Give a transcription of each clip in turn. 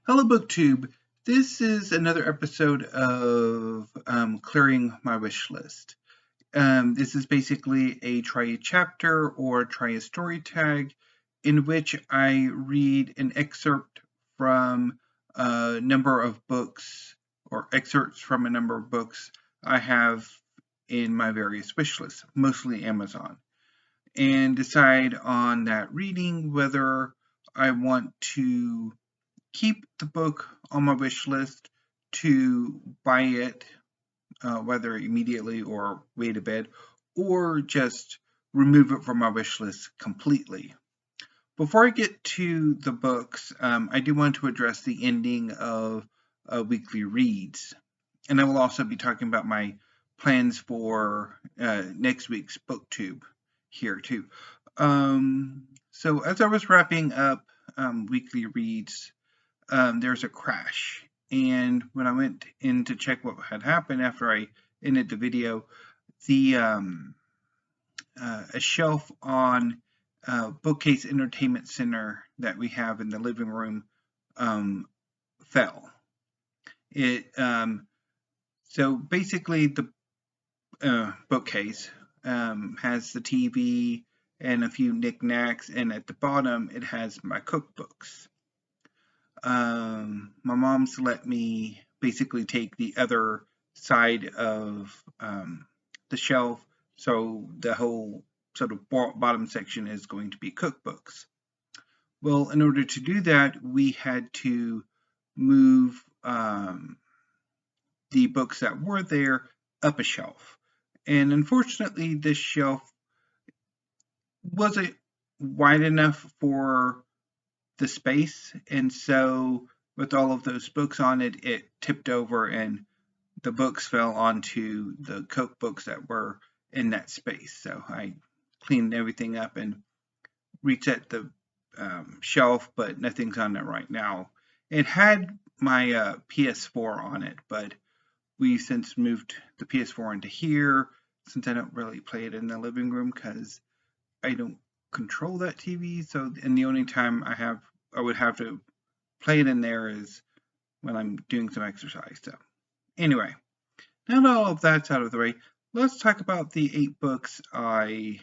Hello, BookTube. This is another episode of Clearing My Wish List. This is basically a try a chapter or try a story tag in which I read an excerpt from a number of books or excerpts from a number of books I have in my various wish lists, mostly Amazon, and decide on that reading whether I want to keep the book on my wish list, to buy it, whether immediately or wait a bit, or just remove it from my wish list completely. Before I get to the books, I do want to address the ending of weekly reads, and I will also be talking about my plans for next week's booktube here too. So as I was wrapping up weekly reads, there's a crash. And when I went in to check what had happened after I ended the video, the a shelf on bookcase entertainment center that we have in the living room fell. So basically the bookcase has the TV and a few knickknacks, and at the bottom it has my cookbooks. My mom's let me basically take the other side of the shelf, so the whole sort of bottom section is going to be cookbooks. Well, in order to do that, we had to move the books that were there up a shelf. And unfortunately, this shelf wasn't wide enough for the space, and so with all of those books on it, it tipped over and the books fell onto the cookbooks that were in that space. So I cleaned everything up and reset the shelf, but nothing's on it right now. It had my PS4 on it, but we since moved the PS4 into here, since I don't really play it in the living room because I don't control that TV. So, and the only time I would have to play it in there is when I'm doing some exercise. So anyway, now that all of that's out of the way, let's talk about the 8 books I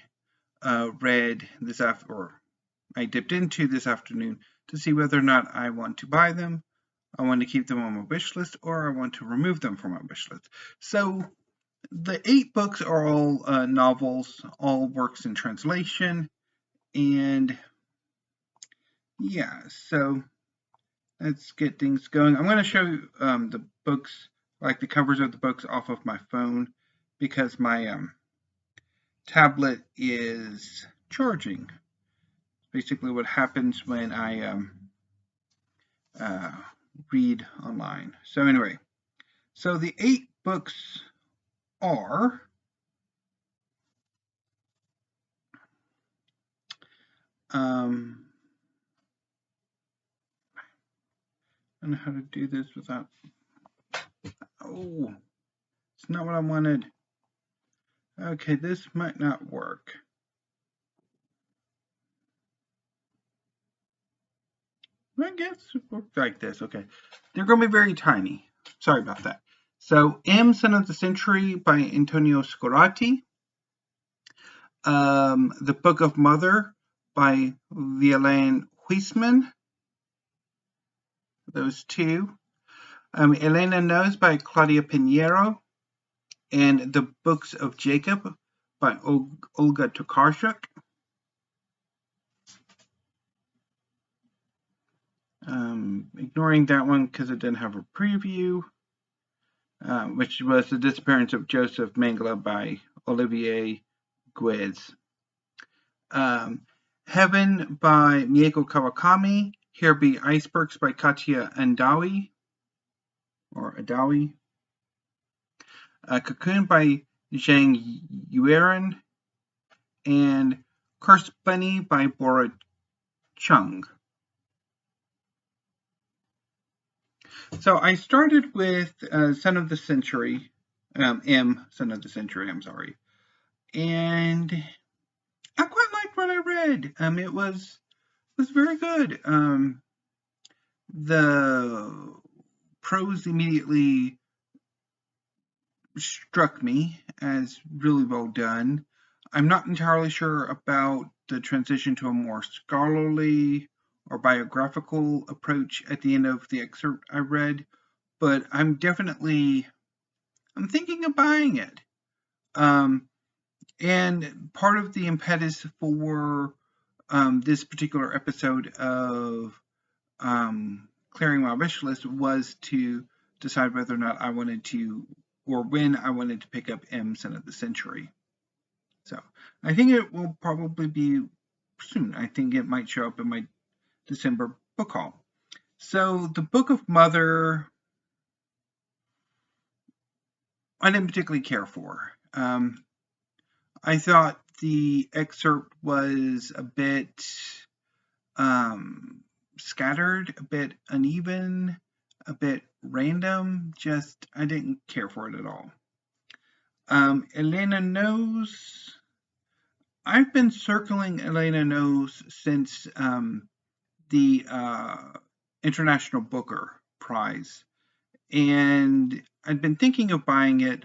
read this or I dipped into this afternoon to see whether or not I want to buy them, I want to keep them on my wish list, or I want to remove them from my wish list. So the 8 books are all novels, all works in translation, and yeah, so let's get things going. I'm going to show you the books, like the covers of the books, off of my phone because my tablet is charging. Basically what happens when I read online. So anyway, so the 8 books are I don't know how to do this without, oh, it's not what I wanted. Okay, this might not work. I guess it works like this. Okay, they're going to be very tiny. Sorry about that. So, M, Son of the Century by Antonio Scurati. The Book of Mother by Violaine Huisman. Those 2. Elena Knows by Claudia Pineiro. And The Books of Jakob by Olga Tokarczuk. Ignoring that one because it didn't have a preview, which was The Disappearance of Joseph Mengele by Olivier Guez. Heaven by Mieko Kawakami. Here Be Icebergs by Katya and Adaui. Cocoon by Zhang Yueran. And Cursed Bunny by Bora Chung. So I started with Son of the Century, M, Son of the Century, I'm sorry. And I quite liked what I read. It was very good. The prose immediately struck me as really well done. I'm not entirely sure about the transition to a more scholarly or biographical approach at the end of the excerpt I read, but I'm thinking of buying it. And part of the impetus for this particular episode of clearing my wish list was to decide whether or not I wanted to, or when I wanted to pick up M Sin of the Century. So I think it will probably be soon. I think it might show up in my December book haul. So the Book of Mother, I didn't particularly care for. I thought the excerpt was a bit scattered, a bit uneven, a bit random. Just, I didn't care for it at all. Elena Knows. I've been circling Elena Knows since the International Booker Prize, and I'd been thinking of buying it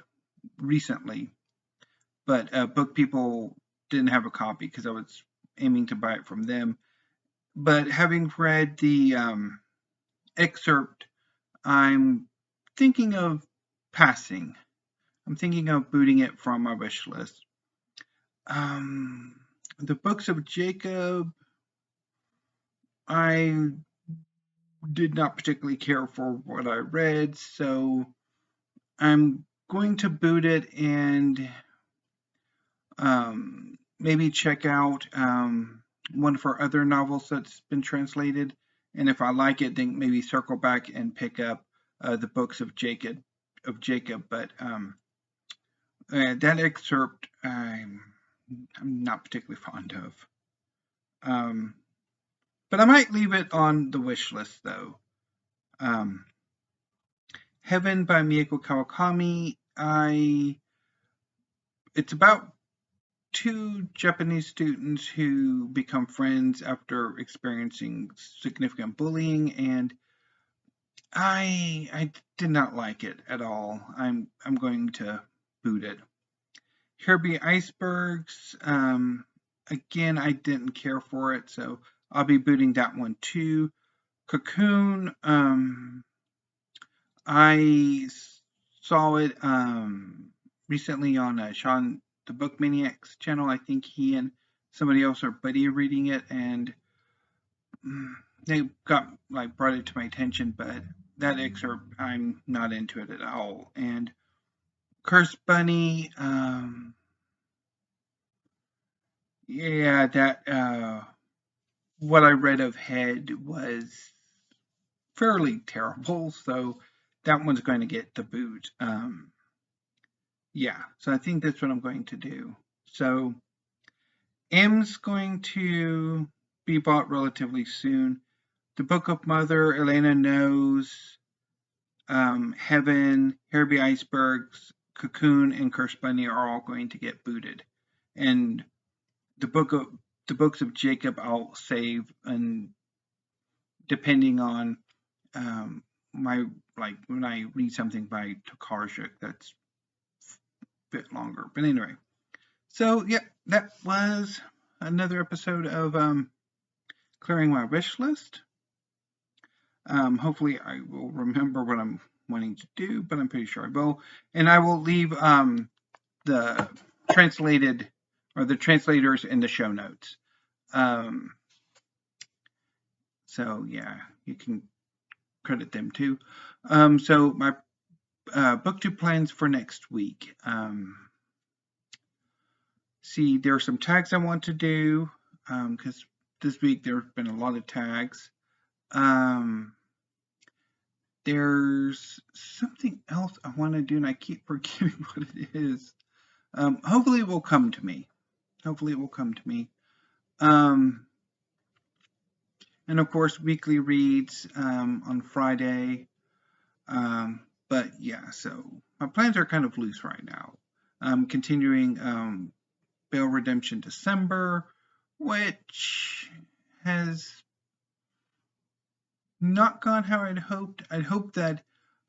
recently, but Book People didn't have a copy because I was aiming to buy it from them. But having read the excerpt, I'm thinking of passing. I'm thinking of booting it from my wish list. The books of Jakob, I did not particularly care for what I read, so I'm going to boot it and maybe check out one of her other novels that's been translated, and if I like it, then maybe circle back and pick up the books of Jakob. But that excerpt I'm not particularly fond of. But I might leave it on the wish list though. Heaven by Mieko Kawakami. It's about two Japanese students who become friends after experiencing significant bullying, and I did not like it at all. I'm going to boot it. Harvey Icebergs. Again, I didn't care for it, so I'll be booting that one too. Cocoon. I saw it recently on Sean the Book Maniac's channel. I think he and somebody else are buddy reading it, and they brought it to my attention, but that excerpt, I'm not into it at all. And Cursed Bunny, yeah, that what I read of Head was fairly terrible, so that one's going to get the boot. Yeah, so I think that's what I'm going to do. So M's going to be bought relatively soon. The Book of Mother, Elena Knows, Heaven, Harvey Icebergs, Cocoon, and Cursed Bunny are all going to get booted. And the books of Jakob I'll save, and depending on my when I read something by Tokarczuk that's a bit longer. But anyway, so yeah, that was another episode of clearing my wish list. Hopefully I will remember what I'm wanting to do, but I'm pretty sure I will. And I will leave the translated or the translators in the show notes. So yeah, you can credit them too. So my booktube plans for next week. See, there are some tags I want to do because this week there have been a lot of tags. There's something else I want to do, and I keep forgetting what it is. Hopefully it will come to me. And of course, weekly reads on Friday. But yeah, so my plans are kind of loose right now. Continuing Bail Redemption December, which has not gone how I'd hoped. I'd hoped that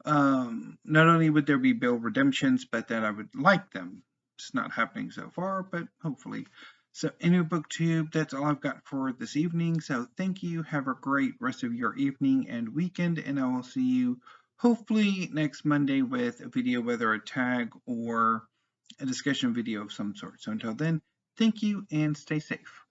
not only would there be bill redemptions, but that I would like them. It's not happening so far, but hopefully. So anyway, BookTube, that's all I've got for this evening. So thank you. Have a great rest of your evening and weekend, and I will see you hopefully next Monday with a video, whether a tag or a discussion video of some sort. So until then, thank you and stay safe.